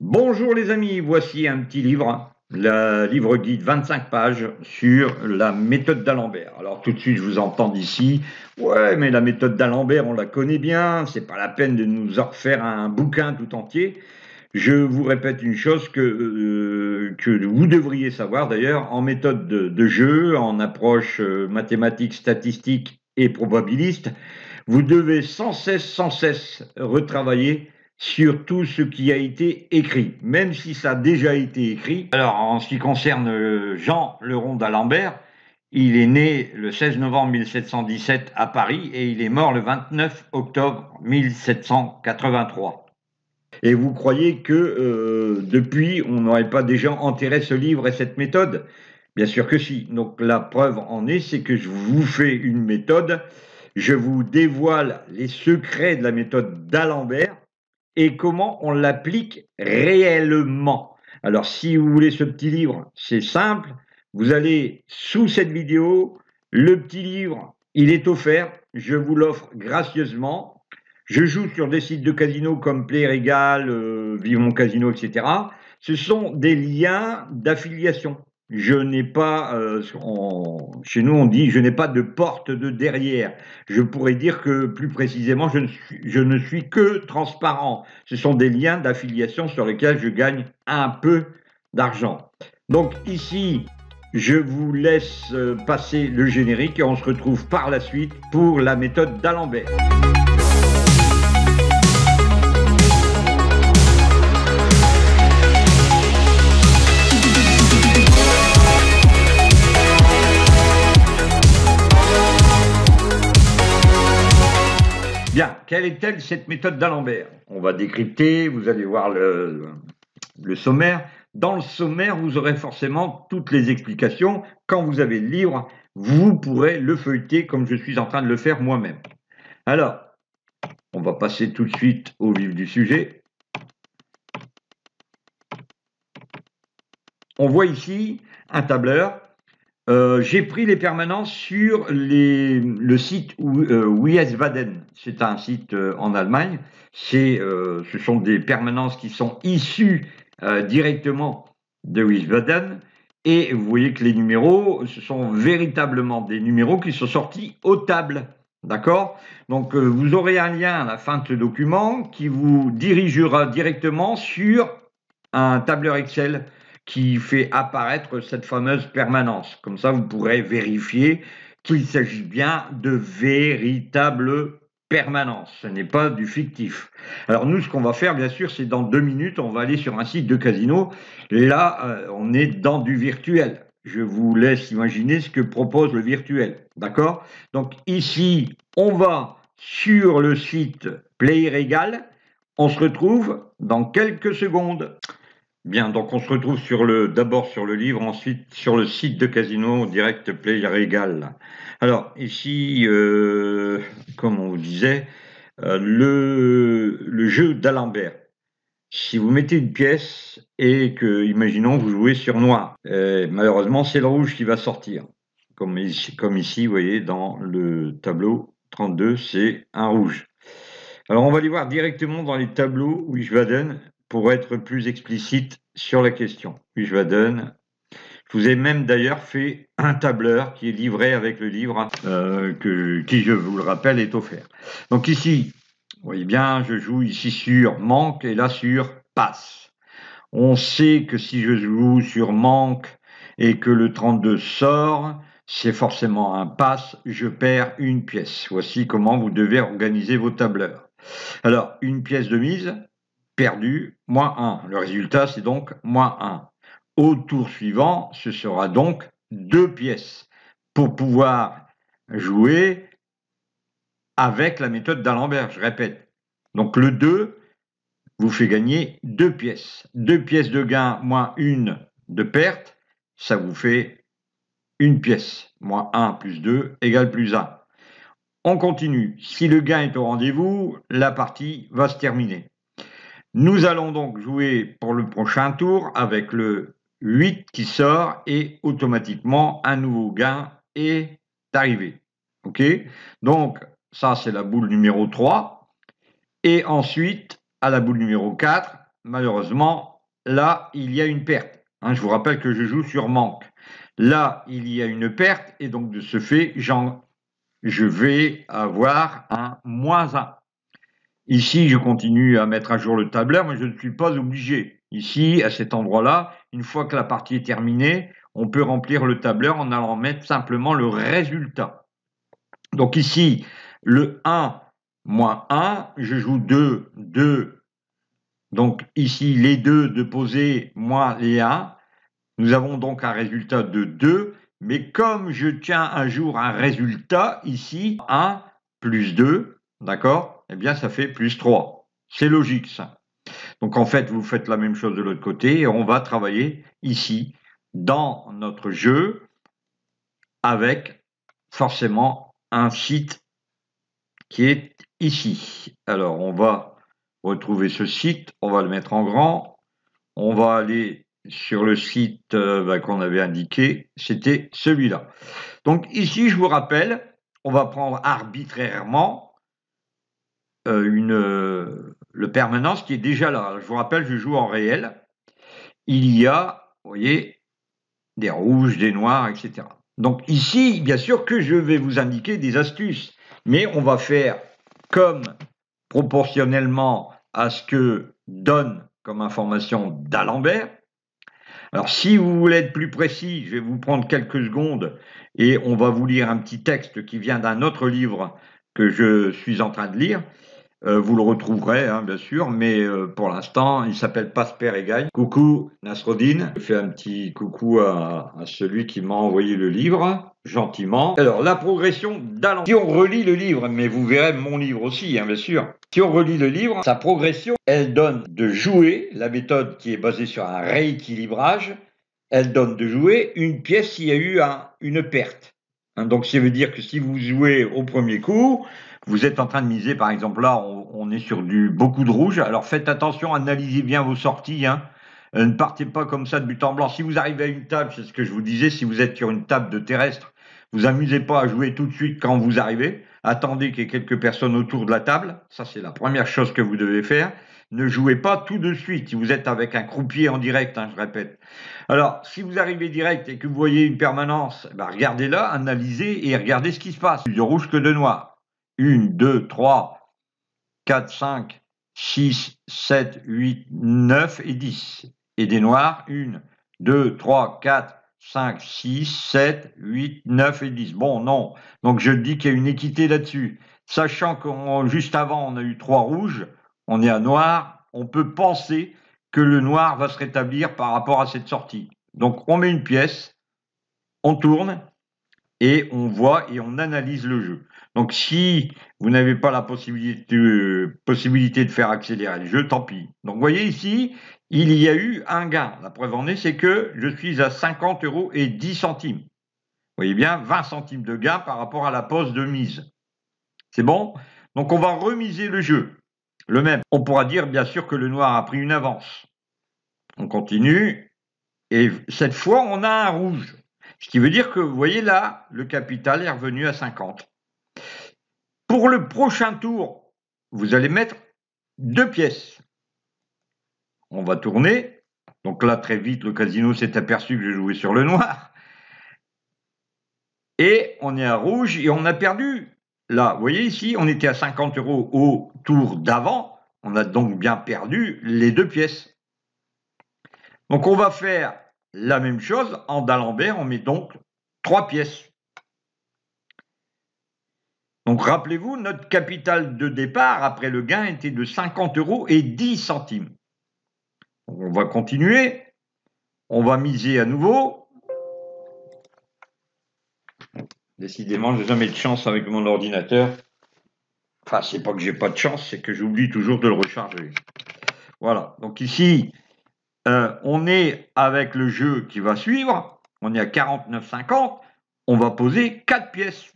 Bonjour les amis, voici un petit livre, le livre guide 25 pages sur la méthode d'Alembert. Alors tout de suite je vous entends d'ici, ouais mais la méthode d'Alembert on la connaît bien, c'est pas la peine de nous en refaire un bouquin tout entier. Je vous répète une chose que vous devriez savoir d'ailleurs, en méthode de jeu, en approche mathématique, statistique et probabiliste, vous devez sans cesse retravailler sur tout ce qui a été écrit, même si ça a déjà été écrit. Alors, en ce qui concerne Jean Leron d'Alembert, il est né le 16 novembre 1717 à Paris et il est mort le 29 octobre 1783. Et vous croyez que depuis, on n'aurait pas déjà enterré ce livre et cette méthode? Bien sûr que si. Donc la preuve en est, c'est que je vous fais une méthode, je vous dévoile les secrets de la méthode d'Alembert et comment on l'applique réellement. Alors si vous voulez ce petit livre, c'est simple, vous allez sous cette vidéo, le petit livre, il est offert, je vous l'offre gracieusement. Je joue sur des sites de casino comme Play Régal, Vive mon Casino, etc. Ce sont des liens d'affiliation. Je n'ai pas, chez nous on dit, je n'ai pas de porte de derrière. Je pourrais dire que plus précisément, je ne suis que transparent. Ce sont des liens d'affiliation sur lesquels je gagne un peu d'argent. Donc ici, je vous laisse passer le générique et on se retrouve par la suite pour la méthode d'Alembert. Bien, quelle est-elle cette méthode d'Alembert? On va décrypter, vous allez voir le sommaire. Dans le sommaire, vous aurez forcément toutes les explications. Quand vous avez le livre, vous pourrez le feuilleter comme je suis en train de le faire moi-même. Alors, on va passer tout de suite au vif du sujet. On voit ici un tableur. J'ai pris les permanences sur le site Wiesbaden. C'est un site en Allemagne. Ce sont des permanences qui sont issues directement de Wiesbaden. Et vous voyez que les numéros, ce sont véritablement des numéros qui sont sortis aux tables. D'accord? Donc vous aurez un lien à la fin de ce document qui vous dirigera directement sur un tableur Excel qui fait apparaître cette fameuse permanence. Comme ça, vous pourrez vérifier qu'il s'agit bien de véritables permanences. Ce n'est pas du fictif. Alors nous, ce qu'on va faire, bien sûr, c'est dans 2 minutes, on va aller sur un site de casino. Là, on est dans du virtuel. Je vous laisse imaginer ce que propose le virtuel. D'accord? Donc ici, on va sur le site Play Régal. On se retrouve dans quelques secondes. Bien, donc on se retrouve d'abord sur le livre, ensuite sur le site de casino Direct Play Régal. Alors ici, comme on vous disait, le jeu d'Alembert. Si vous mettez une pièce et que, imaginons, vous jouez sur noir, malheureusement c'est le rouge qui va sortir. Comme ici, vous voyez, dans le tableau 32, c'est un rouge. Alors on va aller voir directement dans les tableaux Wiesbaden pour être plus explicite sur la question. Wiesbaden, je vous ai même d'ailleurs fait un tableur qui est livré avec le livre qui, je vous le rappelle, est offert. Donc ici, vous voyez bien, je joue ici sur manque et là sur passe. On sait que si je joue sur manque et que le 32 sort, c'est forcément un passe, je perds une pièce. Voici comment vous devez organiser vos tableurs. Alors, une pièce de mise, perdue, -1. Le résultat, c'est donc -1. Au tour suivant, ce sera donc 2 pièces pour pouvoir jouer avec la méthode d'Alembert, je répète. Donc le 2 vous fait gagner 2 pièces. 2 pièces de gain moins 1 de perte, ça vous fait une pièce. -1 plus 2 égale +1. On continue. Si le gain est au rendez-vous, la partie va se terminer. Nous allons donc jouer pour le prochain tour avec le 8 qui sort et automatiquement un nouveau gain est arrivé. Ok? Donc ça c'est la boule numéro 3 et ensuite à la boule numéro 4 malheureusement, là, il y a une perte. Hein, je vous rappelle que je joue sur manque. Là, il y a une perte, et donc de ce fait, je vais avoir un -1. Ici, je continue à mettre à jour le tableur, mais je ne suis pas obligé. Ici, à cet endroit-là, une fois que la partie est terminée, on peut remplir le tableur en allant mettre simplement le résultat. Donc ici, le 1 moins 1, je joue 2, 2. Donc ici, les 2 de poser moins les 1. Nous avons donc un résultat de 2, mais comme je tiens un jour un résultat, ici, 1 plus 2, d'accord? Eh bien, ça fait plus 3. C'est logique, ça. Donc, en fait, vous faites la même chose de l'autre côté et on va travailler ici, dans notre jeu, avec forcément un site qui est ici. Alors, on va retrouver ce site, on va le mettre en grand, on va aller sur le site qu'on avait indiqué, c'était celui-là. Donc ici, je vous rappelle, on va prendre arbitrairement le permanence qui est déjà là. Je vous rappelle, je joue en réel. Il y a, vous voyez, des rouges, des noirs, etc. Donc ici, bien sûr que je vais vous indiquer des astuces, mais on va faire comme proportionnellement à ce que donne comme information d'Alembert. Alors, si vous voulez être plus précis, je vais vous prendre quelques secondes et on va vous lire un petit texte qui vient d'un autre livre que je suis en train de lire. Vous le retrouverez, hein, bien sûr, mais pour l'instant, il s'appelle Pasper et Gagne. Coucou Nasruddin, je fais un petit coucou à celui qui m'a envoyé le livre, gentiment. Alors, la progression d'Alembert. Si on relit le livre, mais vous verrez mon livre aussi, hein, bien sûr. Si on relit le livre, sa progression, elle donne de jouer, la méthode qui est basée sur un rééquilibrage, elle donne de jouer une pièce s'il y a eu une perte. Hein, donc, ça veut dire que si vous jouez au premier coup, vous êtes en train de miser, par exemple, là, on est sur beaucoup de rouge. Alors faites attention, analysez bien vos sorties. Hein. Ne partez pas comme ça de but en blanc. Si vous arrivez à une table, c'est ce que je vous disais, si vous êtes sur une table de terrestre, vous amusez pas à jouer tout de suite quand vous arrivez. Attendez qu'il y ait quelques personnes autour de la table. Ça, c'est la première chose que vous devez faire. Ne jouez pas tout de suite. Si vous êtes avec un croupier en direct, hein, je répète. Alors, si vous arrivez direct et que vous voyez une permanence, regardez-la, analysez et regardez ce qui se passe. Plus de rouge que de noir. 1, 2, 3, 4, 5, 6, 7, 8, 9 et 10. Et des noirs, 1, 2, 3, 4, 5, 6, 7, 8, 9 et 10. Bon, non. Donc je dis qu'il y a une équité là-dessus. Sachant que juste avant, on a eu 3 rouges, on est à noir, on peut penser que le noir va se rétablir par rapport à cette sortie. Donc on met une pièce, on tourne, et on voit et on analyse le jeu. Donc si vous n'avez pas la possibilité de faire accélérer le jeu, tant pis. Donc vous voyez ici, il y a eu un gain. La preuve en est, c'est que je suis à 50 € et 10 centimes. Vous voyez bien, 20 centimes de gain par rapport à la pose de mise. C'est bon? Donc on va remiser le jeu. Le même. On pourra dire bien sûr que le noir a pris une avance. On continue. Et cette fois, on a un rouge. Ce qui veut dire que, vous voyez là, le capital est revenu à 50. Pour le prochain tour, vous allez mettre 2 pièces. On va tourner. Donc là, très vite, le casino s'est aperçu que je jouais sur le noir. Et on est à rouge et on a perdu. Là, vous voyez ici, on était à 50 € au tour d'avant. On a donc bien perdu les 2 pièces. Donc on va faire la même chose en d'Alembert, on met donc 3 pièces. Donc rappelez-vous, notre capital de départ après le gain était de 50 € et 10 centimes. On va continuer, on va miser à nouveau. Décidément, je n'ai jamais de chance avec mon ordinateur. Enfin, c'est pas que j'ai pas de chance, c'est que j'oublie toujours de le recharger. Voilà, donc ici, on est avec le jeu qui va suivre, on est à 49,50, on va poser 4 pièces.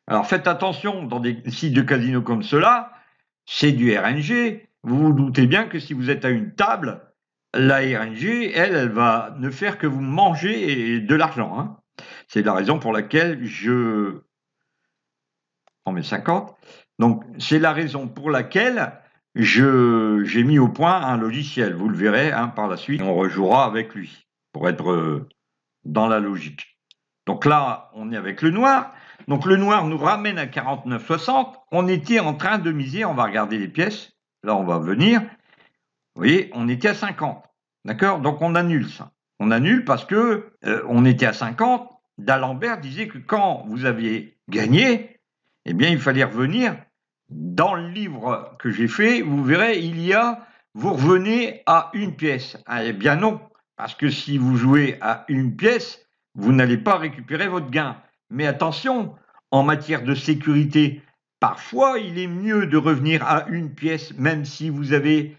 Alors faites attention, dans des sites de casino comme cela, c'est du RNG. Vous vous doutez bien que si vous êtes à une table, la RNG, elle va ne faire que vous manger de l'argent. Hein. C'est la raison pour laquelle je en mets 50. Donc c'est la raison pour laquelle j'ai mis au point un logiciel, vous le verrez hein, par la suite, on rejouera avec lui, pour être dans la logique. Donc là, on est avec le noir. Donc le noir nous ramène à 49,60. On était en train de miser, on va regarder les pièces. Là, on va venir. Vous voyez, on était à 50. D'accord? Donc on annule ça. On annule parce que on était à 50. D'Alembert disait que quand vous aviez gagné, eh bien, il fallait revenir. Dans le livre que j'ai fait, vous verrez, vous revenez à une pièce. Ah, eh bien non, parce que si vous jouez à une pièce, vous n'allez pas récupérer votre gain. Mais attention, en matière de sécurité, parfois il est mieux de revenir à une pièce, même si vous n'avez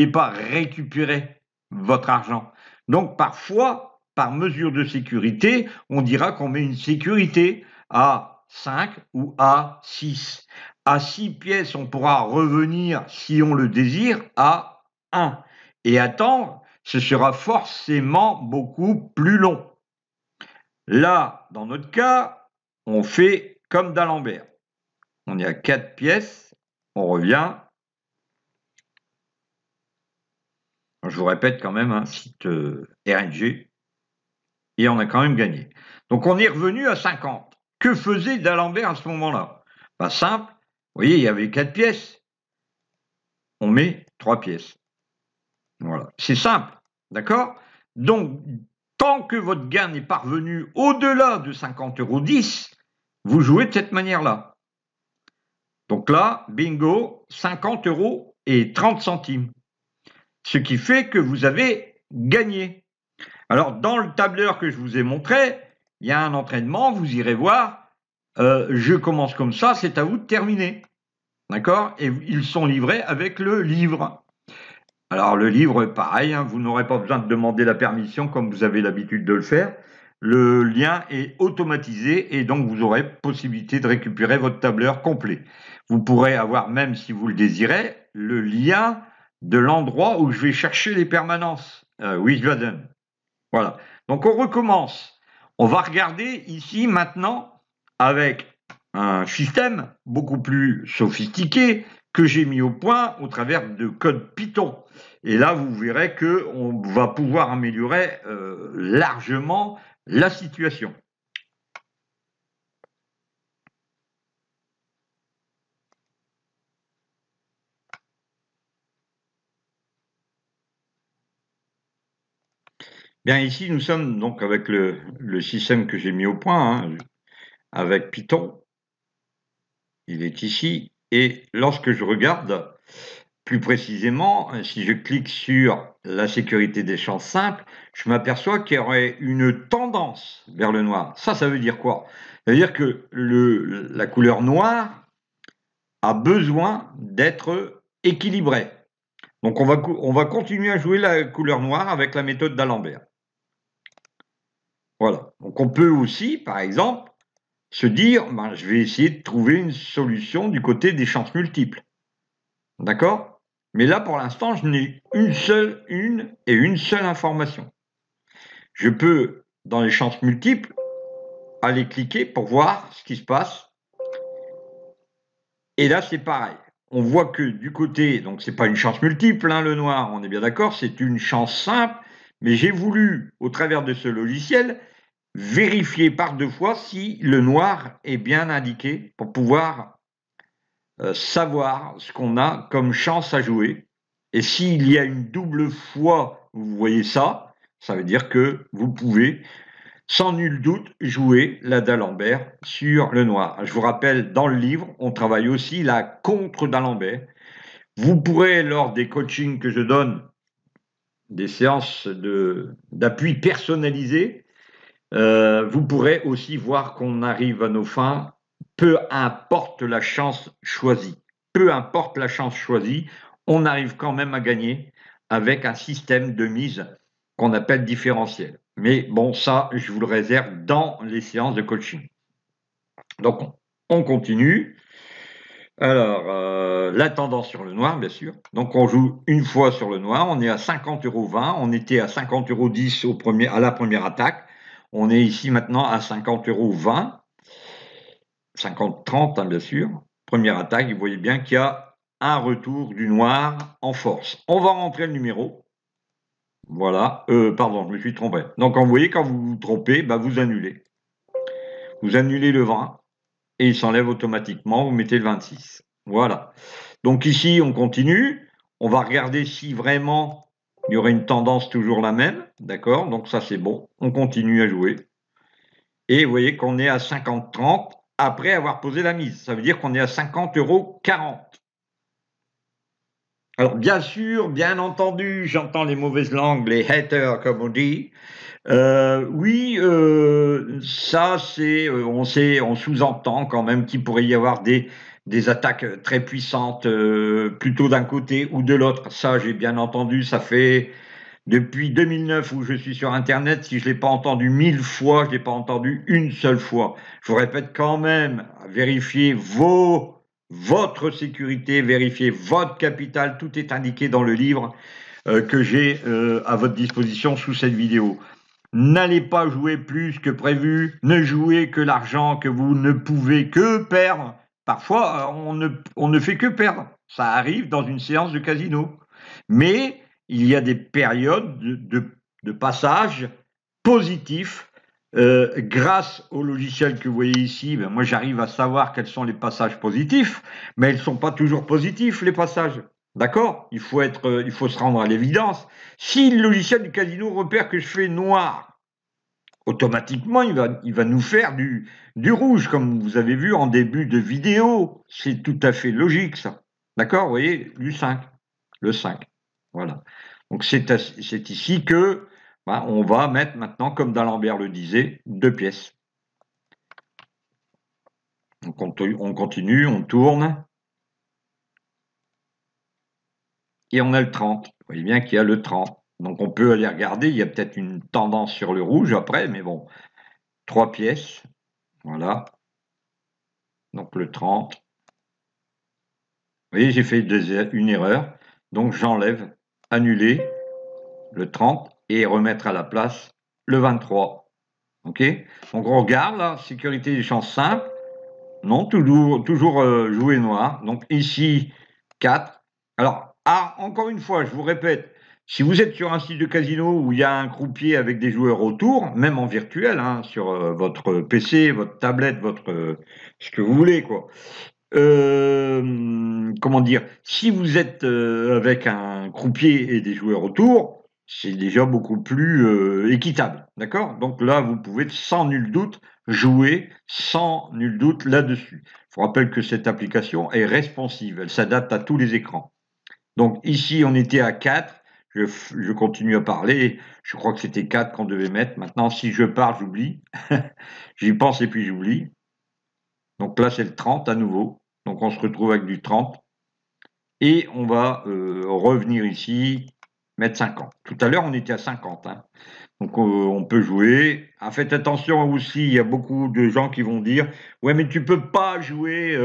pas récupéré votre argent. Donc parfois, par mesure de sécurité, on dira qu'on met une sécurité à 5 ou à 6. À 6 pièces, on pourra revenir, si on le désire, à 1. Et attendre, ce sera forcément beaucoup plus long. Là, dans notre cas, on fait comme d'Alembert. On est à 4 pièces, on revient. Je vous répète quand même, un site RNG, et on a quand même gagné. Donc on est revenu à 50. Que faisait d'Alembert à ce moment-là? Pas simple, vous voyez, il y avait 4 pièces. On met 3 pièces. Voilà, c'est simple, d'accord? Donc, tant que votre gain n'est pas revenu au-delà de 50,10 €, vous jouez de cette manière-là. Donc là, bingo, 50,30 €. Ce qui fait que vous avez gagné. Alors, dans le tableur que je vous ai montré, il y a un entraînement, vous irez voir, je commence comme ça, c'est à vous de terminer. D'accord? Et ils sont livrés avec le livre. Alors le livre, pareil, hein, vous n'aurez pas besoin de demander la permission comme vous avez l'habitude de le faire. Le lien est automatisé et donc vous aurez possibilité de récupérer votre tableur complet. Vous pourrez avoir, même si vous le désirez, le lien de l'endroit où je vais chercher les permanences. Wiesbaden. Voilà. Donc on recommence. On va regarder ici maintenant avec un système beaucoup plus sophistiqué que j'ai mis au point au travers de code Python. Et là, vous verrez qu'on va pouvoir améliorer largement la situation. Bien, ici, nous sommes donc avec le système que j'ai mis au point, hein, avec Python. Il est ici. Et lorsque je regarde, plus précisément, si je clique sur la sécurité des champs simples, je m'aperçois qu'il y aurait une tendance vers le noir. Ça veut dire quoi? Ça veut dire que la couleur noire a besoin d'être équilibrée. Donc on va continuer à jouer la couleur noire avec la méthode d'Alembert. Voilà. Donc on peut aussi, par exemple, se dire, je vais essayer de trouver une solution du côté des chances multiples. D'accord? Mais là, pour l'instant, je n'ai une seule information. Je peux, dans les chances multiples, aller cliquer pour voir ce qui se passe. Et là, c'est pareil. On voit que du côté, donc c'est pas une chance multiple, hein, le noir, on est bien d'accord, c'est une chance simple, mais j'ai voulu, au travers de ce logiciel, vérifier par 2 fois si le noir est bien indiqué pour pouvoir savoir ce qu'on a comme chance à jouer. Et s'il y a une double fois, vous voyez ça, ça veut dire que vous pouvez, sans nul doute, jouer la d'Alembert sur le noir. Je vous rappelle, dans le livre, on travaille aussi la contre d'Alembert. Vous pourrez, lors des coachings que je donne, des séances d'appui personnalisées, vous pourrez aussi voir qu'on arrive à nos fins, peu importe la chance choisie. Peu importe la chance choisie, on arrive quand même à gagner avec un système de mise qu'on appelle différentiel. Mais bon, ça, je vous le réserve dans les séances de coaching. Donc, on continue. Alors, la tendance sur le noir, bien sûr. Donc, on joue une fois sur le noir. On est à 50,20 €. On était à 50,10 € à la première attaque. On est ici maintenant à 50,20 €. 50,30 €, hein, bien sûr. Première attaque, vous voyez bien qu'il y a un retour du noir en force. On va rentrer le numéro. Voilà. Pardon, je me suis trompé. Donc, vous voyez, quand vous vous trompez, bah, vous annulez. Vous annulez le 20 et il s'enlève automatiquement. Vous mettez le 26. Voilà. Donc ici, on continue. On va regarder si vraiment il y aurait une tendance toujours la même. D'accord? Donc ça, c'est bon. On continue à jouer. Et vous voyez qu'on est à 50,30 après avoir posé la mise. Ça veut dire qu'on est à 50,40 €. Alors, bien sûr, bien entendu, j'entends les mauvaises langues, les haters, comme on dit. Oui, ça, c'est, on sous-entend quand même qu'il pourrait y avoir des attaques très puissantes, plutôt d'un côté ou de l'autre. Ça, j'ai bien entendu, ça fait depuis 2009 où je suis sur Internet, si je ne l'ai pas entendu 1000 fois, je ne l'ai pas entendu une seule fois. Je vous répète quand même, vérifiez votre sécurité, vérifiez votre capital, tout est indiqué dans le livre que j'ai à votre disposition sous cette vidéo. N'allez pas jouer plus que prévu, ne jouez que l'argent que vous ne pouvez que perdre. Parfois, on ne fait que perdre. Ça arrive dans une séance de casino. Mais il y a des périodes de passage positifs. Grâce au logiciel que vous voyez ici, ben moi j'arrive à savoir quels sont les passages positifs, mais ils ne sont pas toujours positifs, les passages. D'accord? Il faut se rendre à l'évidence. Si le logiciel du casino repère que je fais noir, automatiquement, il va nous faire du rouge, comme vous avez vu en début de vidéo. C'est tout à fait logique, ça. D'accord? Vous voyez, le 5. Voilà. Donc, c'est ici que on va mettre maintenant, comme d'Alembert le disait, 2 pièces. Donc, on continue, on tourne. Et on a le 30. Vous voyez bien qu'il y a le 30. Donc, on peut aller regarder. Il y a peut-être une tendance sur le rouge après, mais bon. 3 pièces. Voilà. Donc, le 30. Vous voyez, j'ai fait une erreur. Donc, j'enlève, annuler le 30 et remettre à la place le 23. OK? Donc, on regarde là, sécurité des chances simples. Non, toujours jouer noir. Donc, ici, 4. Alors, encore une fois, je vous répète, si vous êtes sur un site de casino où il y a un croupier avec des joueurs autour, même en virtuel, hein, sur votre PC, votre tablette, ce que vous voulez, quoi. Comment dire, si vous êtes avec un croupier et des joueurs autour, c'est déjà beaucoup plus équitable, d'accord? Donc là, vous pouvez sans nul doute jouer sans nul doute là-dessus. Je vous rappelle que cette application est responsive, elle s'adapte à tous les écrans. Donc ici, on était à 4, je continue à parler, je crois que c'était 4 qu'on devait mettre. Maintenant, si je parle, j'oublie. J'y pense et puis j'oublie. Donc là, c'est le 30 à nouveau. Donc on se retrouve avec du 30. Et on va revenir ici, mettre 50. Tout à l'heure, on était à 50. Hein. Donc on peut jouer. Ah, faites attention aussi, il y a beaucoup de gens qui vont dire « Ouais, mais tu peux pas jouer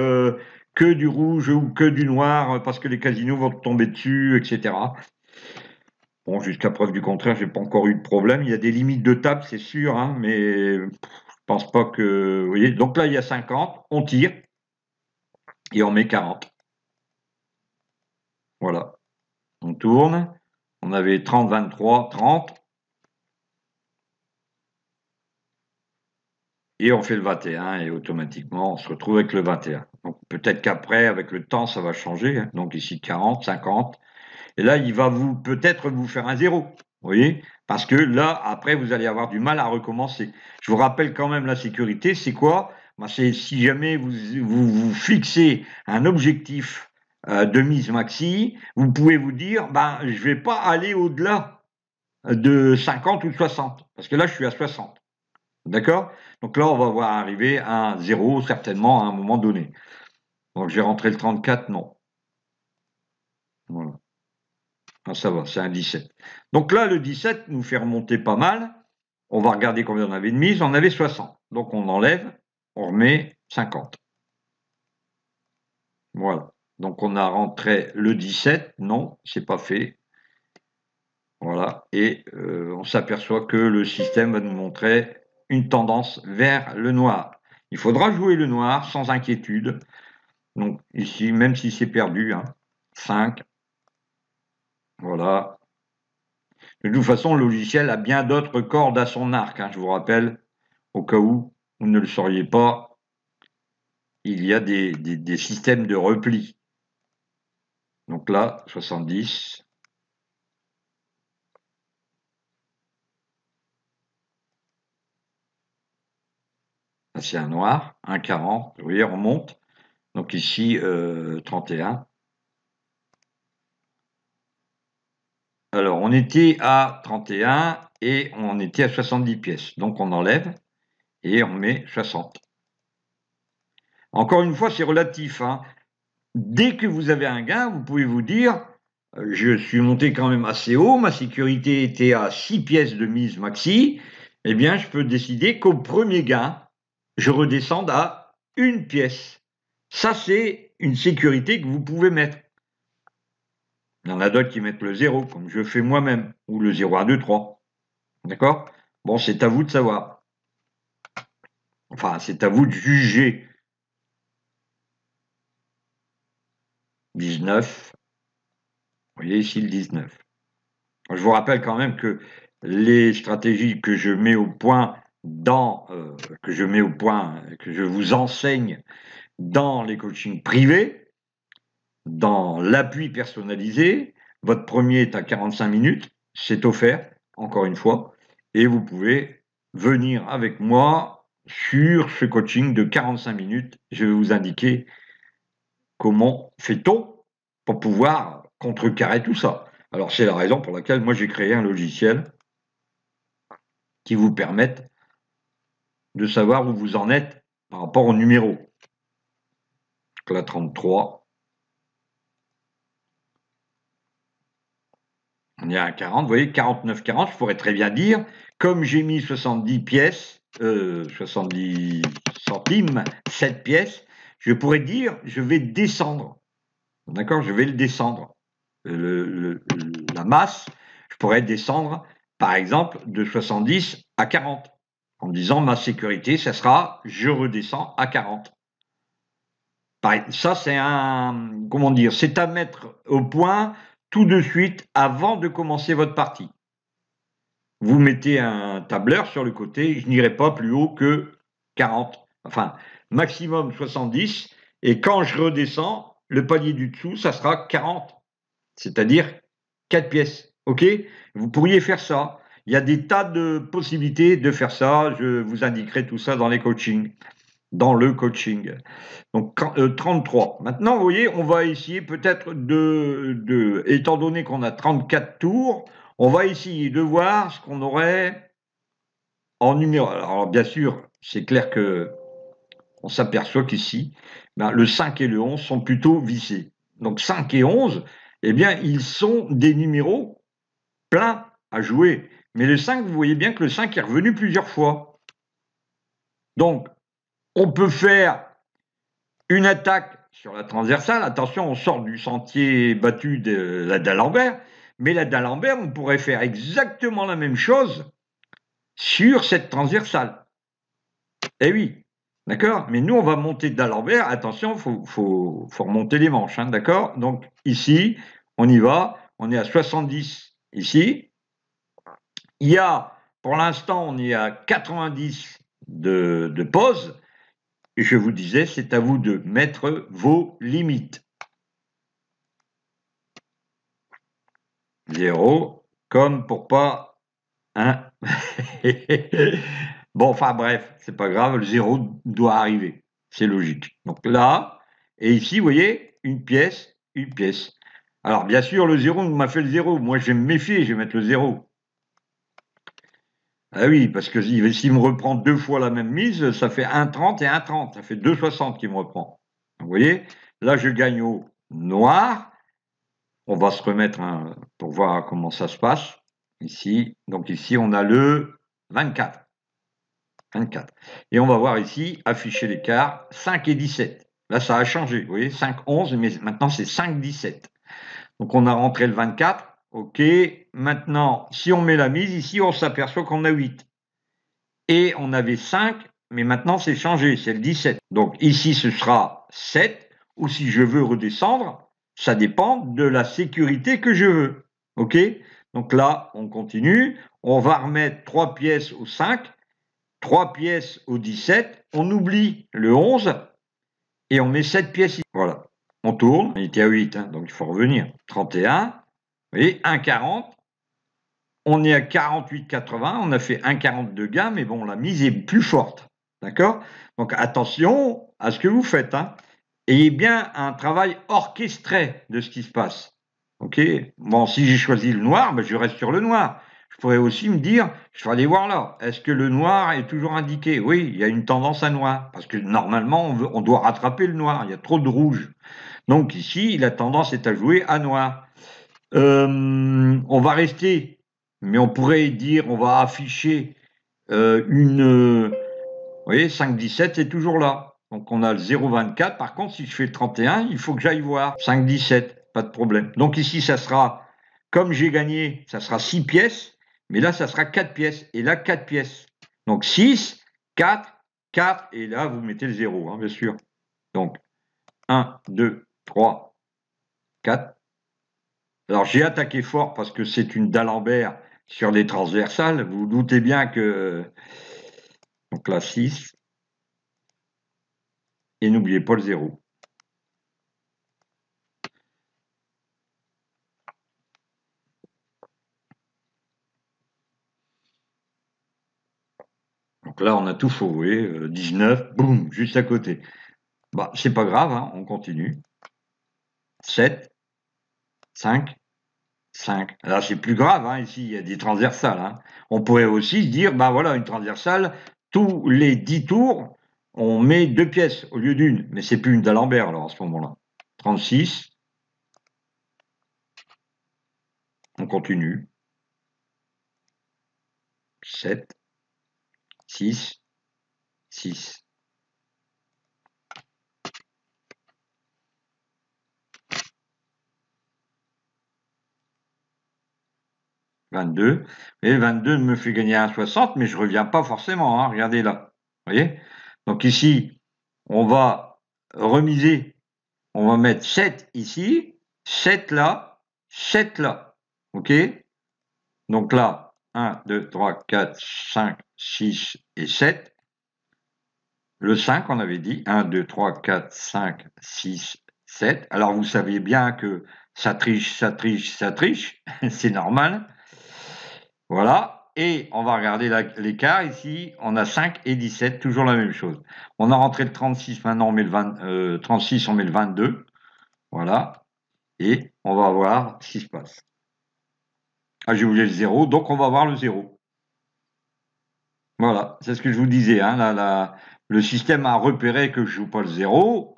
que du rouge ou que du noir parce que les casinos vont te tomber dessus, etc. » Bon, jusqu'à preuve du contraire, j'ai pas encore eu de problème. Il y a des limites de table, c'est sûr, hein, mais je pense pas que... Vous voyez, donc là, il y a 50, on tire et on met 40. Voilà. On tourne. On avait 30, 23, 30. Et on fait le 21 et automatiquement, on se retrouve avec le 21. Donc peut-être qu'après, avec le temps, ça va changer. Hein. Donc ici, 40, 50. Et là, il va peut-être vous faire un 0. Vous voyez? Parce que là, après, vous allez avoir du mal à recommencer. Je vous rappelle quand même la sécurité, c'est quoi? C'est si jamais vous fixez un objectif de mise maxi, vous pouvez vous dire, je ne vais pas aller au-delà de 50 ou de 60. Parce que là, je suis à 60. D'accord? Donc là, on va voir arriver un 0, certainement, à un moment donné. Donc, j'ai rentré le 34, non. Voilà. Ah, ça va, c'est un 17. Donc là, le 17 nous fait remonter pas mal. On va regarder combien on avait de mise. On avait 60. Donc, on enlève, on remet 50. Voilà. Donc, on a rentré le 17. Non, c'est pas fait. Voilà. Et on s'aperçoit que le système va nous montrer une tendance vers le noir. Il faudra jouer le noir sans inquiétude. Donc, ici, même si c'est perdu, hein, 5. Voilà. De toute façon, le logiciel a bien d'autres cordes à son arc, hein, je vous rappelle, au cas où vous ne le sauriez pas, il y a des systèmes de repli. Donc là, 70. Là, c'est un noir, un 40. Vous voyez, on monte. Donc ici, 31. Alors, on était à 31 et on était à 70 pièces. Donc, on enlève et on met 60. Encore une fois, c'est relatif, hein. Dès que vous avez un gain, vous pouvez vous dire, je suis monté quand même assez haut, ma sécurité était à 6 pièces de mise maxi, eh bien, je peux décider qu'au premier gain, je redescende à 1 pièce. Ça, c'est une sécurité que vous pouvez mettre. Il y en a d'autres qui mettent le 0, comme je fais moi-même, ou le 0, 1, 2, 3. D'accord? Bon, c'est à vous de savoir. Enfin, c'est à vous de juger. 19. Vous voyez ici le 19. Je vous rappelle quand même que les stratégies que je mets au point que je vous enseigne dans les coachings privés, dans l'appui personnalisé, votre premier est à 45 minutes, c'est offert, encore une fois, et vous pouvez venir avec moi sur ce coaching de 45 minutes. Je vais vous indiquer comment fait-on pour pouvoir contrecarrer tout ça. Alors, c'est la raison pour laquelle moi j'ai créé un logiciel qui vous permette de savoir où vous en êtes par rapport au numéro. Donc là, 33. On est à 40, vous voyez, 49,40, je pourrais très bien dire, comme j'ai mis 70 pièces, 70 centimes, 7 pièces, je pourrais dire, je vais descendre. D'accord? Je vais le descendre. La masse, je pourrais descendre, par exemple, de 70 à 40, en me disant, ma sécurité, ça sera, je redescends à 40. Ça, c'est comment dire, c'est à mettre au point tout de suite avant de commencer votre partie. Vous mettez un tableur sur le côté, je n'irai pas plus haut que 40, enfin maximum 70, et quand je redescends, le palier du dessous, ça sera 40, c'est-à-dire 4 pièces. OK? Vous pourriez faire ça. Il y a des tas de possibilités de faire ça, je vous indiquerai tout ça dans les coachings, dans le coaching. Donc 33. Maintenant, vous voyez, on va essayer peut-être étant donné qu'on a 34 tours, on va essayer de voir ce qu'on aurait en numéro. Alors bien sûr, c'est clair que on s'aperçoit qu'ici, le 5 et le 11 sont plutôt vissés. Donc 5 et 11, eh bien, ils sont des numéros pleins à jouer. Mais le 5, vous voyez bien que le 5 est revenu plusieurs fois. Donc, on peut faire une attaque sur la transversale. Attention, on sort du sentier battu de la d'Alembert, mais la d'Alembert, on pourrait faire exactement la même chose sur cette transversale. Eh oui, d'accord? Mais nous, on va monter d'Alembert. Attention, faut remonter les manches, hein, d'accord? Donc ici, on y va. On est à 70 ici. Il y a, pour l'instant, on est à 90 de pause. Et je vous disais, c'est à vous de mettre vos limites. 0, comme pour pas... Hein. Bon, enfin bref, c'est pas grave, le 0 doit arriver. C'est logique. Donc là, et ici, vous voyez, une pièce, une pièce. Alors bien sûr, le 0 m'a fait le 0. Moi, je vais me méfier, je vais mettre le 0. Ah oui, parce que s'il me reprend 2 fois la même mise, ça fait 1,30 et 1,30. Ça fait 2,60 qu'il me reprend. Vous voyez, là, je gagne au noir. On va se remettre pour voir comment ça se passe. Ici, donc ici, on a le 24. 24. Et on va voir ici, afficher l'écart, 5 et 17. Là, ça a changé. Vous voyez, 5, 11, mais maintenant, c'est 5, 17. Donc, on a rentré le 24. OK. Maintenant, si on met la mise, ici, on s'aperçoit qu'on a 8. Et on avait 5, mais maintenant, c'est changé. C'est le 17. Donc, ici, ce sera 7. Ou si je veux redescendre, ça dépend de la sécurité que je veux. OK? Donc là, on continue. On va remettre 3 pièces au 5, 3 pièces au 17. On oublie le 11 et on met 7 pièces ici. Voilà. On tourne. On était à 8, hein, donc il faut revenir. 31. Vous voyez, 1,40. On est à 48,80. On a fait 1,40 de gain, mais bon, la mise est plus forte. D'accord? Donc attention à ce que vous faites. Hein. Ayez bien un travail orchestré de ce qui se passe. Ok. Bon, si j'ai choisi le noir, ben je reste sur le noir. Je pourrais aussi me dire, je vais aller voir là. Est-ce que le noir est toujours indiqué? Oui, il y a une tendance à noir. Parce que normalement, on doit rattraper le noir. Il y a trop de rouge. Donc ici, la tendance est à jouer à noir. On va rester, mais on pourrait dire, on va afficher vous voyez, 5,17 est toujours là. Donc on a le 0,24. Par contre, si je fais le 31, il faut que j'aille voir 5,17, pas de problème. Donc ici, ça sera, comme j'ai gagné, ça sera 6 pièces, mais là, ça sera 4 pièces, et là, 4 pièces. Donc 6, 4, 4, et là, vous mettez le 0, hein, bien sûr. Donc 1, 2, 3, 4. Alors j'ai attaqué fort parce que c'est une d'Alembert sur les transversales. Vous vous doutez bien que... Donc là, 6. Et n'oubliez pas le 0. Donc là, on a tout faux, vous voyez, 19, boum, juste à côté. Bah, c'est pas grave, hein, on continue. 7, 5, 5. Là, c'est plus grave, hein, ici, il y a des transversales. Hein. On pourrait aussi se dire, bah voilà, une transversale, tous les 10 tours, on met 2 pièces au lieu d'une. Mais c'est plus une d'Alembert, alors, à ce moment-là. 36. On continue. 7, 6, 6. « 22. Et 22 me fait gagner 1,60, mais je ne reviens pas forcément. Hein, regardez là. Vous voyez? Donc ici, on va remiser. On va mettre 7 ici, 7 là, 7 là. OK? Donc là, 1, 2, 3, 4, 5, 6 et 7. Le 5, on avait dit 1, 2, 3, 4, 5, 6, 7. Alors vous savez bien que ça triche, ça triche, ça triche. C'est normal. Voilà. Et on va regarder l'écart ici. On a 5 et 17, toujours la même chose. On a rentré le 36, maintenant on met le 36, on met le 22. Voilà. Et on va voir ce qui se passe. Ah, j'ai oublié le 0, donc on va voir le 0. Voilà, c'est ce que je vous disais. Hein, le système a repéré que je ne joue pas le 0.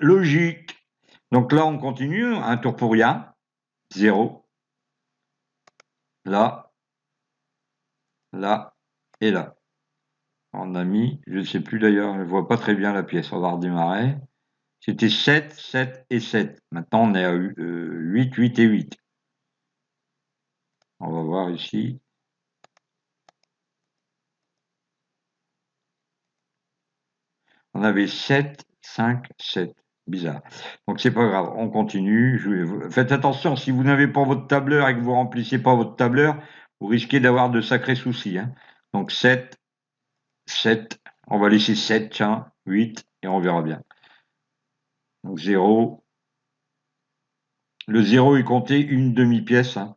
Logique. Donc là, on continue. Un tour pour rien. 0. Là. Là. Et là. On a mis, je ne sais plus d'ailleurs, je ne vois pas très bien la pièce. On va redémarrer. C'était 7, 7 et 7. Maintenant, on est à 8, 8 et 8. On va voir ici. On avait 7, 5, 7. Bizarre. Donc c'est pas grave, on continue. Faites attention, si vous n'avez pas votre tableur et que vous remplissez pas votre tableur, vous risquez d'avoir de sacrés soucis. Hein. Donc 7, 7, on va laisser 7, tiens, 8, et on verra bien. Donc 0. Le 0 est compté une demi-pièce. Hein.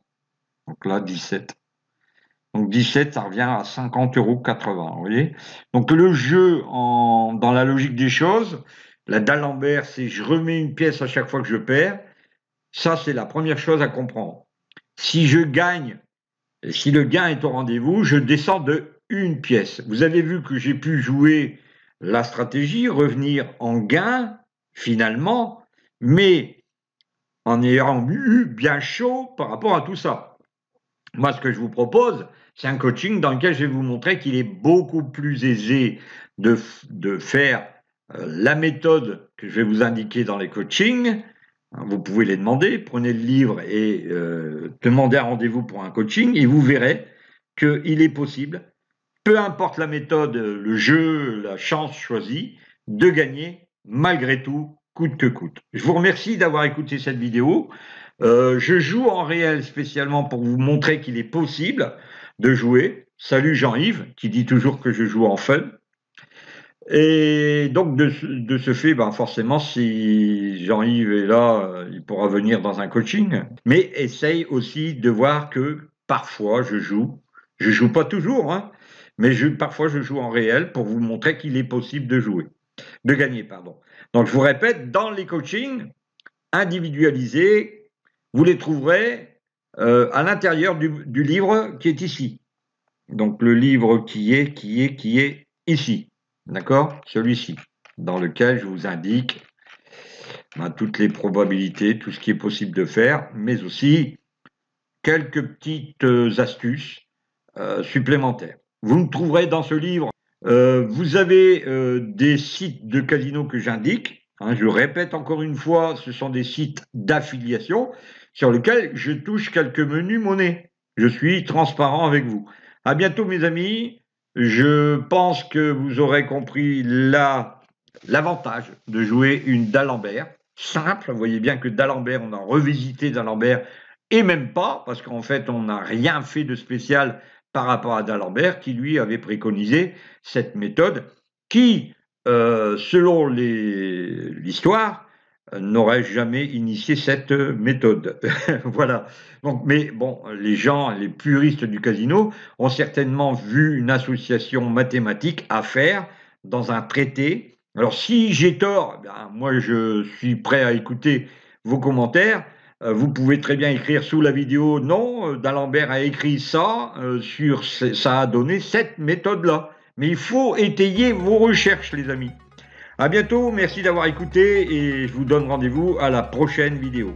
Donc là, 17. Donc 17, ça revient à 50,80 €. Vous voyez? Donc le jeu, dans la logique des choses, la d'Alembert, c'est je remets une pièce à chaque fois que je perds. Ça, c'est la première chose à comprendre. Si je gagne, si le gain est au rendez-vous, je descends de une pièce. Vous avez vu que j'ai pu jouer la stratégie, revenir en gain, finalement, mais en ayant eu bien chaud par rapport à tout ça. Moi, ce que je vous propose, c'est un coaching dans lequel je vais vous montrer qu'il est beaucoup plus aisé de faire la méthode que je vais vous indiquer dans les coachings. Vous pouvez les demander, prenez le livre et demandez un rendez-vous pour un coaching et vous verrez qu'il est possible, peu importe la méthode, le jeu, la chance choisie, de gagner malgré tout coûte que coûte. Je vous remercie d'avoir écouté cette vidéo. Je joue en réel spécialement pour vous montrer qu'il est possible de jouer. Salut Jean-Yves, qui dit toujours que je joue en fun. Et donc, de ce fait, ben forcément, si Jean-Yves est là, il pourra venir dans un coaching. Mais essaye aussi de voir que parfois, je joue. Je joue pas toujours, hein, mais parfois, je joue en réel pour vous montrer qu'il est possible de jouer, de gagner, pardon. Donc, je vous répète, dans les coachings individualisés, vous les trouverez à l'intérieur du livre qui est ici. Donc, le livre qui est ici. D'accord? Celui-ci, dans lequel je vous indique toutes les probabilités, tout ce qui est possible de faire, mais aussi quelques petites astuces supplémentaires. Vous me trouverez dans ce livre, vous avez des sites de casino que j'indique. Hein, je répète encore une fois, ce sont des sites d'affiliation sur lesquels je touche quelques menus monnaie. Je suis transparent avec vous. À bientôt mes amis. Je pense que vous aurez compris l'avantage de jouer une d'Alembert. Simple, vous voyez bien que d'Alembert, on a revisité d'Alembert, et même pas, parce qu'en fait, on n'a rien fait de spécial par rapport à d'Alembert, qui lui avait préconisé cette méthode, qui, selon l'histoire, n'aurait jamais initié cette méthode. Voilà. Donc, mais bon, les gens, les puristes du casino ont certainement vu une association mathématique à faire dans un traité. Alors, si j'ai tort, ben, moi, je suis prêt à écouter vos commentaires. Vous pouvez très bien écrire sous la vidéo, non, d'Alembert a écrit ça, ça a donné cette méthode-là. Mais il faut étayer vos recherches, les amis. À bientôt, merci d'avoir écouté et je vous donne rendez-vous à la prochaine vidéo.